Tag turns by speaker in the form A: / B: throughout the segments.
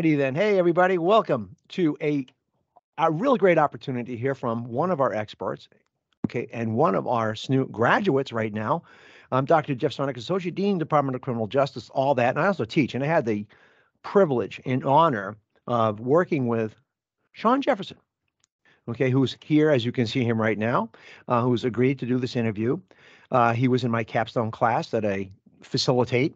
A: Alrighty then. Hey, everybody. Welcome to a really great opportunity to hear from one of our experts, okay, and one of our SNHU graduates right now. I'm Dr. Jeff Sonic, Associate Dean, Department of Criminal Justice, all that. And I also teach, and I had the privilege and honor of working with Sean Jefferson, okay, who's here, as you can see him right now, who's agreed to do this interview. He was in my capstone class that I facilitate,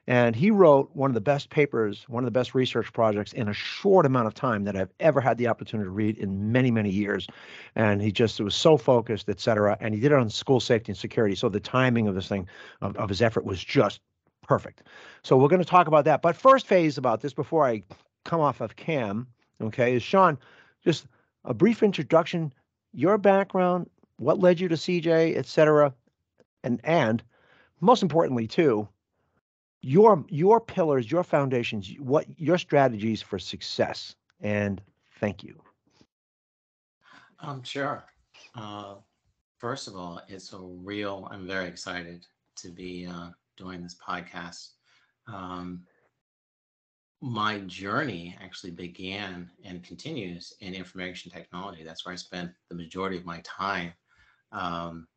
A: and he wrote one of the best papers, one of the best research projects in a short amount of time that I've ever had the opportunity to read in many, many years. And he just was so focused, et cetera. And he did it on school safety and security. So the timing of this thing, of his effort was just perfect. So we're going to talk about that. But first phase about this before I come off of cam, okay, is Sean, just a brief introduction, your background, what led you to CJ, et cetera, and most importantly too, your pillars, your foundations, what your strategies for success. And thank you.
B: Sure. Uh, First of all, I'm very excited to be doing this podcast. Um, my journey actually began and continues in information technology. That's where I spent the majority of my time. Um,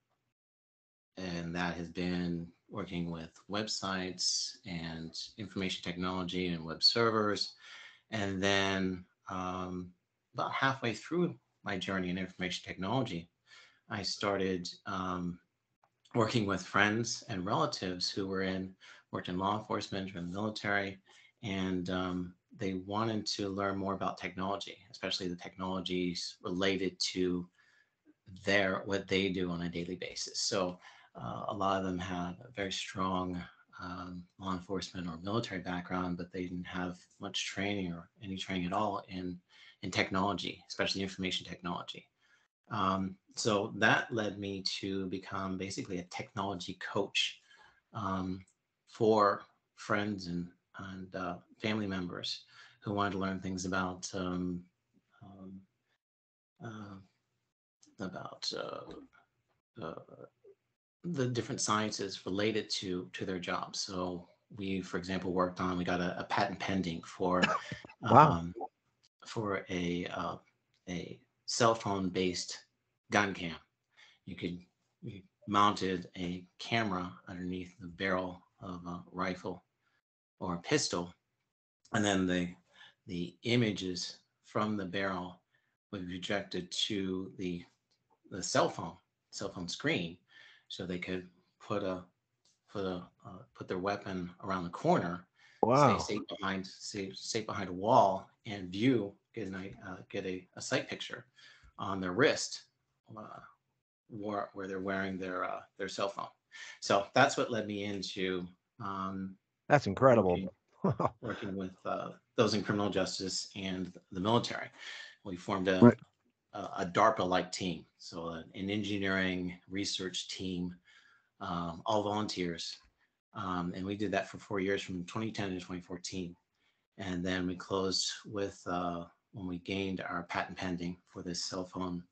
B: and that has been working with websites and information technology and web servers. And then about halfway through my journey in information technology, I started working with friends and relatives who worked in law enforcement or in the military, and they wanted to learn more about technology, especially the technologies related to what they do on a daily basis. So a lot of them had a very strong law enforcement or military background, but they didn't have much training or any training at all in technology, especially information technology. So that led me to become basically a technology coach um, for friends and family members who wanted to learn things um, uh, about uh, the different sciences related to their jobs. So we, for example, we got a patent pending
A: Wow.
B: um, for a cell phone based gun cam. You mounted a camera underneath the barrel of a rifle or a pistol, and then the images from the barrel would be projected to the cell phone screen, so they could put a put their weapon around the corner,
A: Wow.
B: stay safe behind a wall, and get a sight picture on their wrist, uh, where they're wearing their cell phone. So that's what led me into um,
A: That's incredible.
B: working working with those in criminal justice and the military. We formed
A: Right.
B: a DARPA-like team, so an engineering research team, all volunteers, and we did that for 4 years, from 2010 to 2014, and then we closed with when we gained our patent pending for this cell phone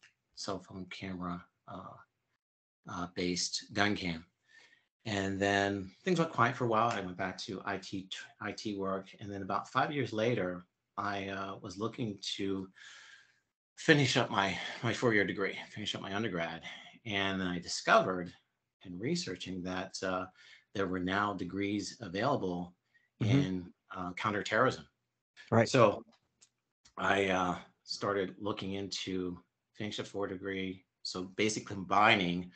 B: camera based gun cam. And then things went quiet for a while. I went back to IT work, and then about 5 years later, I was looking to finish up my 4 year degree, finish up my undergrad, and then I discovered in researching that there were now degrees available
A: Hmm.
B: in counterterrorism.
A: Right.
B: So I started looking into finish a 4 degree. So basically combining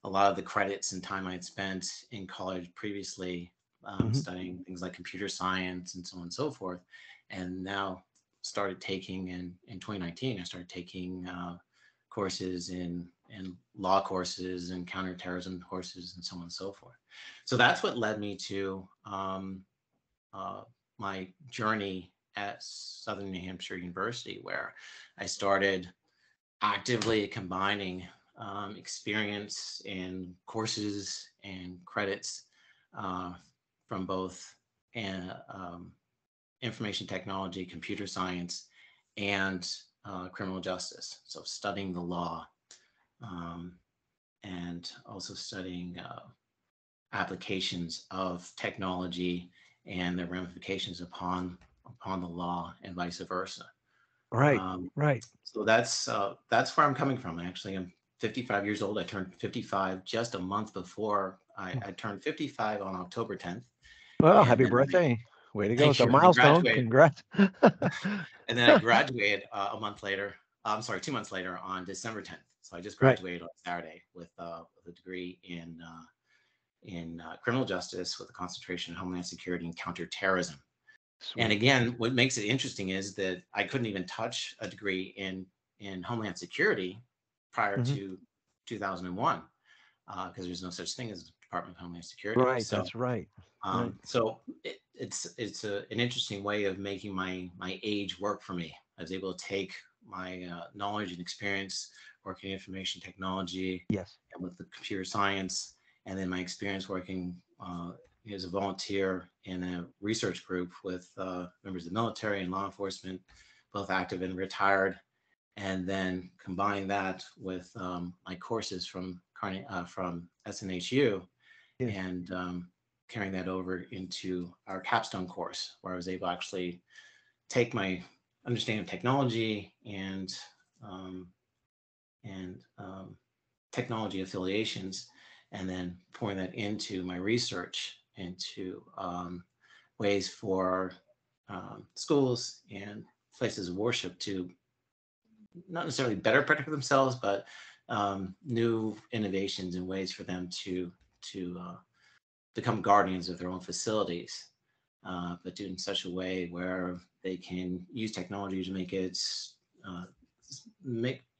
B: a lot of the credits and time I had spent in college previously,
A: Hmm.
B: studying things like computer science and so on and so forth. And now started taking in 2019, I started taking courses in law courses and counterterrorism courses and so on and so forth. So that's what led me to uh, my journey at Southern New Hampshire University, where I started actively combining experience in courses and credits uh, from both information technology, computer science, and criminal justice. So studying the law, um, and also studying applications of technology and their ramifications upon the law and vice versa.
A: Right.
B: Um,
A: Right.
B: so that's where I'm coming from. Actually, I'm 55 years old. I turned 55 just a month before I turned 55 on October 10th,
A: Well,
B: and
A: happy
B: then
A: birthday. Way to go. It's
B: thank
A: a
B: you. And I
A: milestone.
B: graduated,
A: Congrats.
B: and then I graduated a month later. I'm sorry, 2 months later on December 10th. So I just
A: Right.
B: graduated on Saturday with a degree in criminal justice with a concentration in Homeland Security and counterterrorism. And
A: Sweet.
B: again, what makes it interesting is that I couldn't even touch a degree in Homeland Security prior
A: Hmm.
B: to 2001 because there's no such thing as the Department of Homeland Security.
A: Right.
B: So
A: That's right. Right.
B: it's an interesting way of making my age work for me. I was able to take my knowledge and experience working in information technology
A: Yes.
B: and with the computer science, and then my experience working as a volunteer in a research group with members of the military and law enforcement, both active and retired, and then combine that with my courses from SNHU
A: Yes.
B: and carrying that over into our capstone course, where I was able to actually take my understanding of technology um, and technology affiliations, and then pouring that into my research into ways for schools and places of worship to not necessarily better protect themselves, but new innovations and ways for them to become guardians of their own facilities, but do it in such a way where they can use technology to make it uh,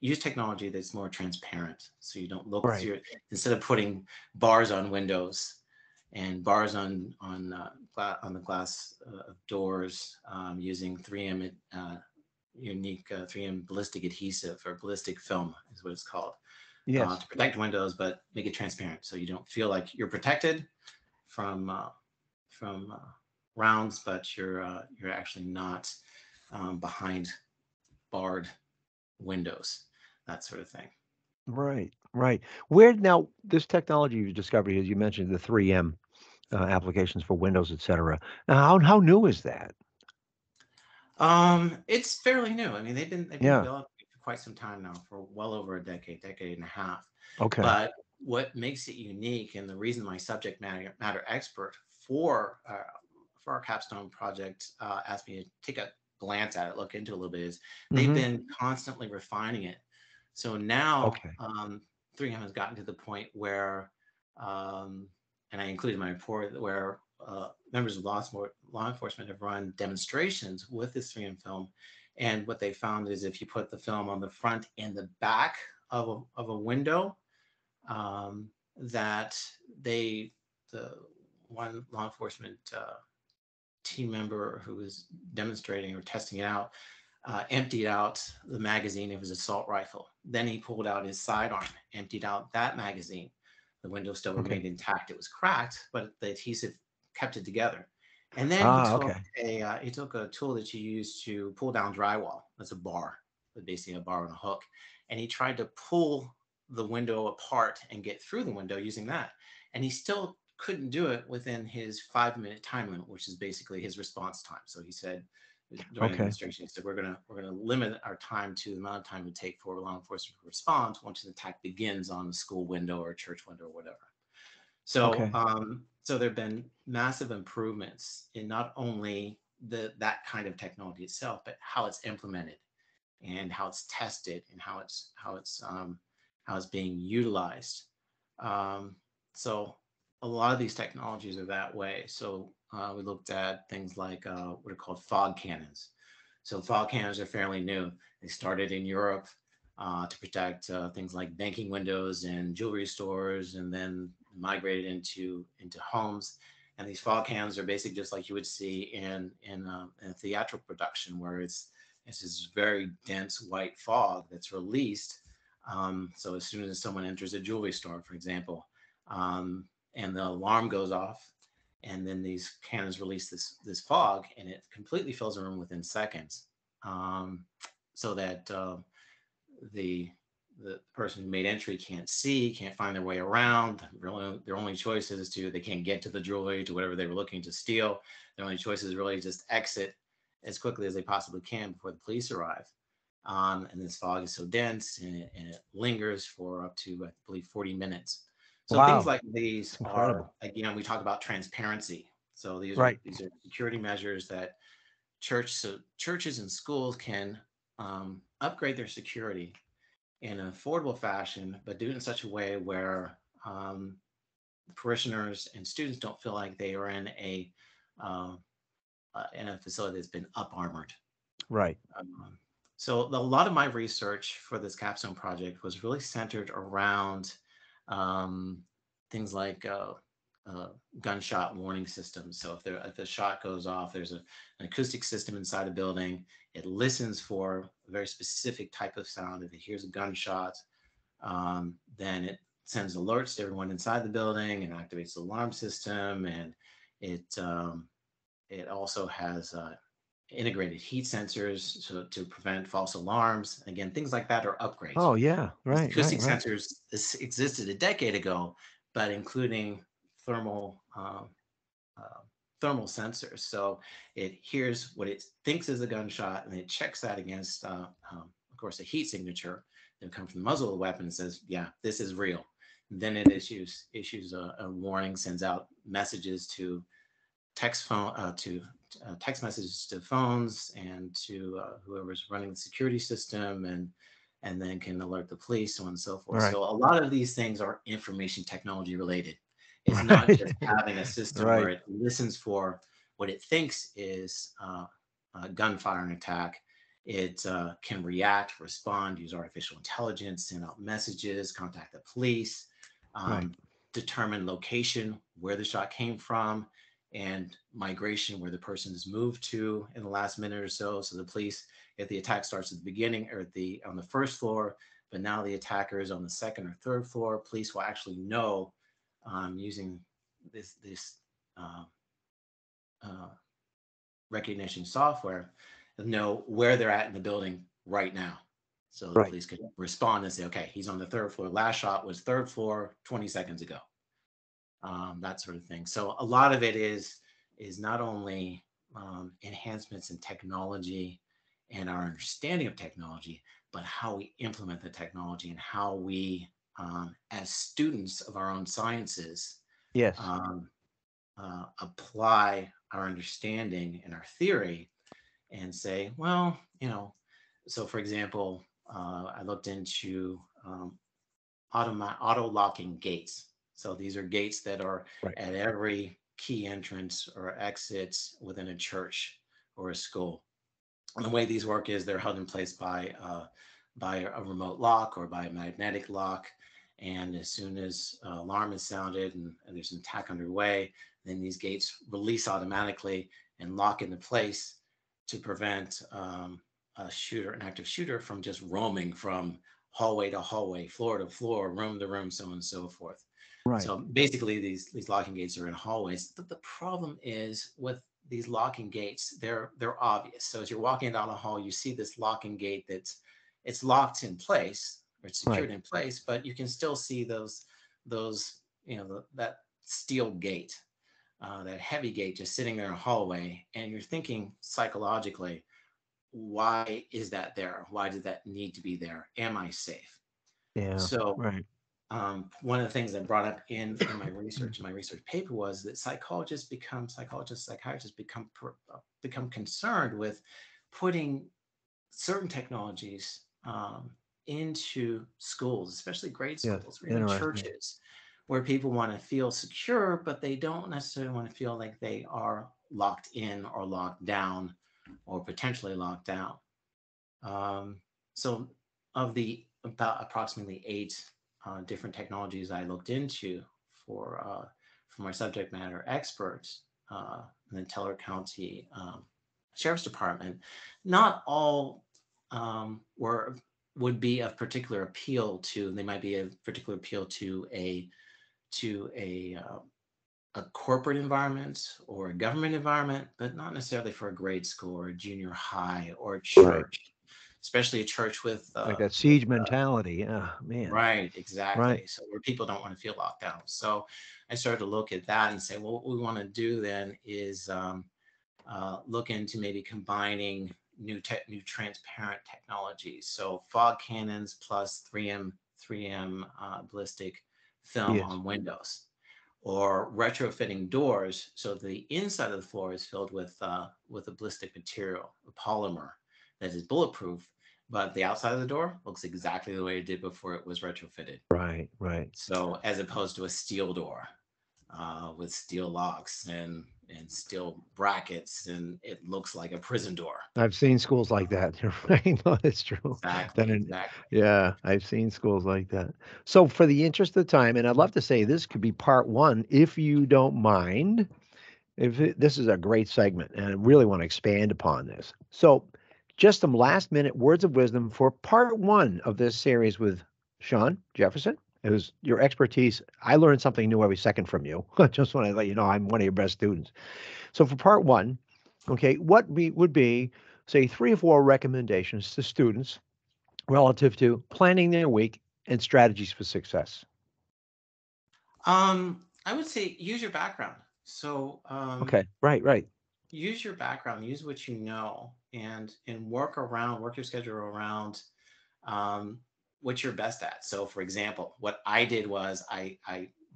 B: use technology that's more transparent. So you don't look
A: Right.
B: through it instead of putting bars on windows and bars on the glass of doors using 3M unique 3M ballistic adhesive or ballistic film is what it's called
A: Yes.
B: to protect windows, but make it transparent so you don't feel like you're protected from rounds, but you're actually not behind barred windows, that sort of thing.
A: Right. Right. Where now this technology you discovered, as you mentioned, the 3M applications for Windows, et cetera. Now, how new is that?
B: It's fairly new. I mean, they've been
A: Yeah.
B: developing for quite some time now, for well over a decade and a half.
A: Okay.
B: But what makes it unique, and the reason my subject matter expert for our capstone project asked me to take a glance at it, look into it a little bit, is they've
A: Hmm.
B: been constantly refining it. So now
A: Okay.
B: 3M has gotten to the point where, um, and I included in my report, where members of law enforcement have run demonstrations with this 3M film. And what they found is if you put the film on the front and the back of a window, that the one law enforcement team member who was demonstrating or testing it out emptied out the magazine of his assault rifle. Then he pulled out his sidearm, emptied out that magazine. The window still
A: Okay.
B: remained intact. It was cracked, but the adhesive kept it together. And then
A: Ah, okay.
B: he took a tool that you use to pull down drywall. That's a bar, but basically a bar on a hook. And he tried to pull the window apart and get through the window using that. And he still couldn't do it within his 5 minute time limit, which is basically his response time. So he said during the
A: Okay.
B: demonstration, he said, we're gonna limit our time to the amount of time it would take for law enforcement to respond once an attack begins on a school window or a church window or whatever. So,
A: Okay.
B: so there have been massive improvements in not only that kind of technology itself, but how it's implemented and how it's tested and how it's being utilized. Um, so a lot of these technologies are that way. So we looked at things like what are called fog cannons. So fog cannons are fairly new. They started in Europe to protect things like banking windows and jewelry stores, and then migrated into homes. And these fog cannons are basically just like you would see in a theatrical production, where it's this very dense white fog that's released. So as soon as someone enters a jewelry store, for example, and the alarm goes off, and then these cannons release this fog, and it completely fills the room within seconds, so that the the person who made entry can't find their way around. Their only choice is they can't get to the jewelry, to whatever they were looking to steal. Their only choice is really just exit as quickly as they possibly can before the police arrive. And this fog is so dense, and it lingers for up to, I believe, 40 minutes. So things
A: Wow.
B: like these
A: It's
B: are,
A: incredible.
B: again, we talk about transparency. So
A: Right.
B: these are security measures that churches and schools can upgrade their security in an affordable fashion, but do it in such a way where parishioners and students don't feel like they are uh, in a facility that's been up armored.
A: Right.
B: Um, so a lot of my research for this capstone project was really centered around um, things like uh, gunshot warning systems. So if a shot goes off, there's an acoustic system inside a building. It listens for a very specific type of sound. If it hears a gunshot, then it sends alerts to everyone inside the building and activates the alarm system. And it it also has integrated heat sensors to prevent false alarms. Again, things like that are upgrades.
A: Oh yeah.
B: These
A: Right. Right.
B: acoustic
A: Right.
B: sensors existed a decade ago, but including thermal uh, thermal sensors. So it hears what it thinks is a gunshot, and it checks that against, of course, a heat signature that comes from the muzzle of the weapon and says, "Yeah, this is real." And then it issues a warning, sends out messages to text messages to phones and to whoever's running the security system, and then can alert the police, so on and so forth.
A: Right.
B: So a lot of these things are information technology related. It's not
A: Right.
B: just having a system where
A: Right.
B: it listens for what it thinks is a gunfire and attack. It can react, respond, use artificial intelligence, send out messages, contact the police,
A: Right.
B: um, determine location, where the shot came from, and migration, where the person has moved to in the last minute or so. So the police, if the attack starts at the beginning or on the first floor, but now the attacker is on the second or third floor, police will actually know, using this uh, uh, recognition software, know where they're at in the building right now. So the
A: Right.
B: police can respond and say, okay, he's on the third floor. Last shot was third floor 20 seconds ago. That sort of thing. So a lot of it is not only enhancements in technology and our understanding of technology, but how we implement the technology and how we, as students of our own sciences,
A: Yes.
B: um, apply our understanding and our theory and say, well, so for example, I looked into auto locking gates. So these are gates that are
A: Right.
B: at every key entrance or exits within a church or a school. And the way these work is they're held in place by a remote lock or by a magnetic lock. And as soon as alarm is sounded and there's an attack underway, then these gates release automatically and lock into place to prevent an active shooter, from just roaming from hallway to hallway, floor to floor, room to room, so on and so forth.
A: Right.
B: So basically, these locking gates are in hallways. But the problem is with these locking gates, they're obvious. So as you're walking down a hall, you see this locking gate it's locked in place or it's
A: Right.
B: secured in place, but you can still see those that steel gate, that heavy gate just sitting there in a hallway, and you're thinking psychologically, why is that there? Why did that need to be there? Am I safe?
A: Yeah.
B: So
A: Right.
B: one of the things I brought up in my research paper, was that psychiatrists become concerned with putting certain technologies into schools, especially grade
A: Yes.
B: schools or even
A: Interesting.
B: churches, where people want to feel secure, but they don't necessarily want to feel like they are locked in or locked down or potentially locked down. So of the about approximately 8 different technologies I looked into for my subject matter experts in the Teller County Sheriff's Department, not all were would be of particular appeal to. They might be of particular appeal to a corporate environment or a government environment, but not necessarily for a grade school or a junior high or a
A: Right.
B: church, especially a church
A: Like that
B: with
A: siege mentality. Yeah, man.
B: right,
A: Right.
B: exactly. So where people don't want to feel locked down. So I started to look at that and say, well, what we want to do then is look into maybe combining new transparent technologies. So fog cannons plus 3M ballistic film
A: Yes.
B: on windows, or retrofitting doors so the inside of the floor is filled with a ballistic material, a polymer that is bulletproof, but the outside of the door looks exactly the way it did before it was retrofitted.
A: Right, right.
B: So as opposed to a steel door with steel locks and steel brackets, and it looks like a prison door.
A: I've seen schools like that. You're right. No, it's true.
B: Exactly,
A: Then,
B: exactly.
A: yeah, I've seen schools like that. So, for the interest of time, and I'd love to say this could be part one, if you don't mind. This is a great segment, and I really want to expand upon this. So, just some last minute words of wisdom for part one of this series with Sean Jefferson. It was your expertise. I learned something new every second from you. I just want to let you know I'm one of your best students. So, for part one, okay, would be, say, 3 or 4 recommendations to students relative to planning their week and strategies for success?
B: I would say use your background. So
A: Okay, right, right.
B: use your background, use what you know, and work your schedule around um, what you're best at. So, for example, what I did was I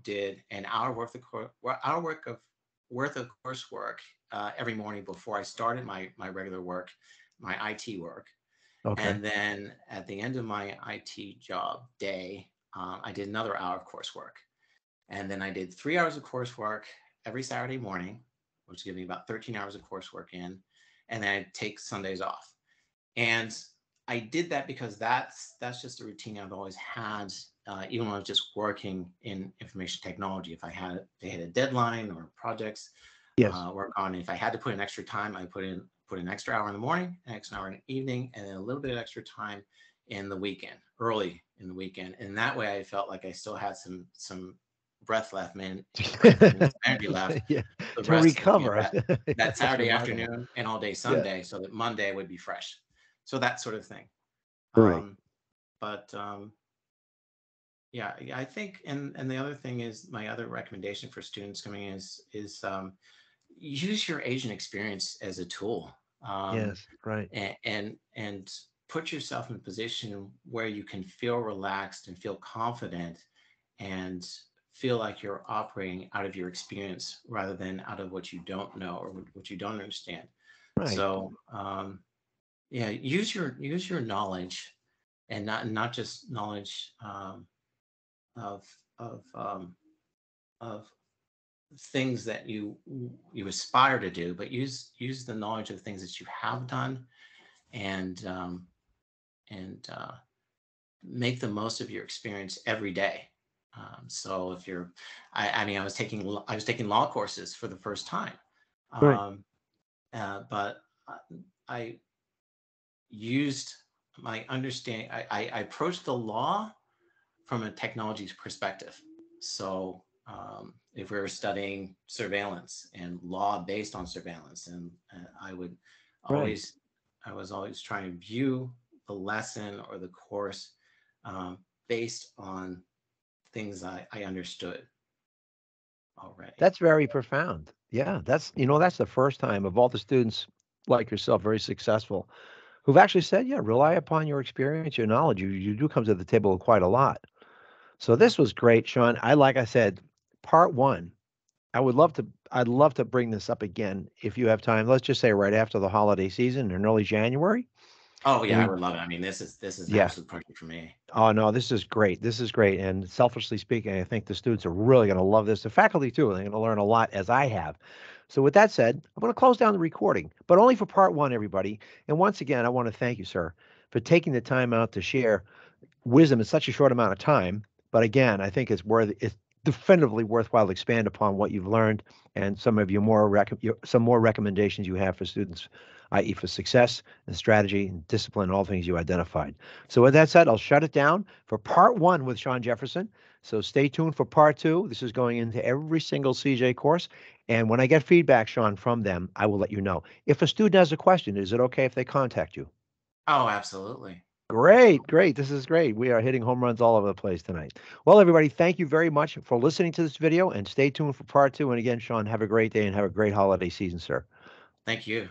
B: did an hour worth of coursework every morning before I started my regular work, my IT work,
A: Okay.
B: and then at the end of my IT job day, I did another hour of coursework, and then I did 3 hours of coursework every Saturday morning, which gave me about 13 hours of coursework in, and then I take Sundays off. And I did that because that's just a routine I've always had, even when I was just working in information technology. If they had a deadline or projects
A: Yes.
B: work on, if I had to put in extra time, I put an extra hour in the morning, an extra hour in the evening, and then a little bit of extra time in the weekend, early in the weekend. And that way, I felt like I still had some breath left, man, breath and some energy left
A: Yeah,
B: the
A: to
B: rest of
A: recover.
B: that
A: That's
B: Saturday
A: remarkable.
B: afternoon and all day
A: Yeah.
B: Sunday, so that Monday would be fresh. So that sort of thing.
A: Right.
B: But yeah, I think, and the other thing is, my other recommendation for students coming in is use your Asian experience as a tool,
A: Yes. Right.
B: and put yourself in a position where you can feel relaxed and feel confident and feel like you're operating out of your experience rather than out of what you don't know or what you don't understand.
A: Right.
B: So yeah, use your knowledge, and not just knowledge of of um, of things that you aspire to do, but use the knowledge of things that you have done, and make the most of your experience every day. So if you're, I mean, I was taking law courses for the first time,
A: Right.
B: um, but I used my understanding. I approached the law from a technology perspective. So if we were studying surveillance and law based on surveillance, and I would
A: Right.
B: always, I was always trying to view the lesson or the course based on things I understood already.
A: That's very profound. Yeah, that's the first time of all the students like yourself, very successful, who've actually said, yeah, rely upon your experience, your knowledge. You do come to the table with quite a lot. So this was great, Sean. Like I said, part one. I'd love to bring this up again if you have time. Let's just say right after the holiday season in early January.
B: Oh
A: And
B: yeah, I
A: we,
B: would love it. I mean, this is
A: yeah.
B: absolute perfect for me.
A: Oh no, this is great. This is great. And selfishly speaking, I think the students are really going to love this. The faculty too. They're going to learn a lot as I have. So with that said, I'm going to close down the recording, but only for part one, everybody. And once again, I want to thank you, sir, for taking the time out to share wisdom in such a short amount of time. But again, I think it's definitively worthwhile to expand upon what you've learned and some of some more recommendations you have for students, i.e., for success and strategy and discipline, all things you identified. So with that said, I'll shut it down for part one with Sean Jefferson. So stay tuned for part two. This is going into every single CJ course. And when I get feedback, Sean, from them, I will let you know. If a student has a question, is it okay if they contact you?
B: Oh, absolutely.
A: Great, great. This is great. We are hitting home runs all over the place tonight. Well, everybody, thank you very much for listening to this video and stay tuned for part two. And again, Sean, have a great day and have a great holiday season, sir.
B: Thank you.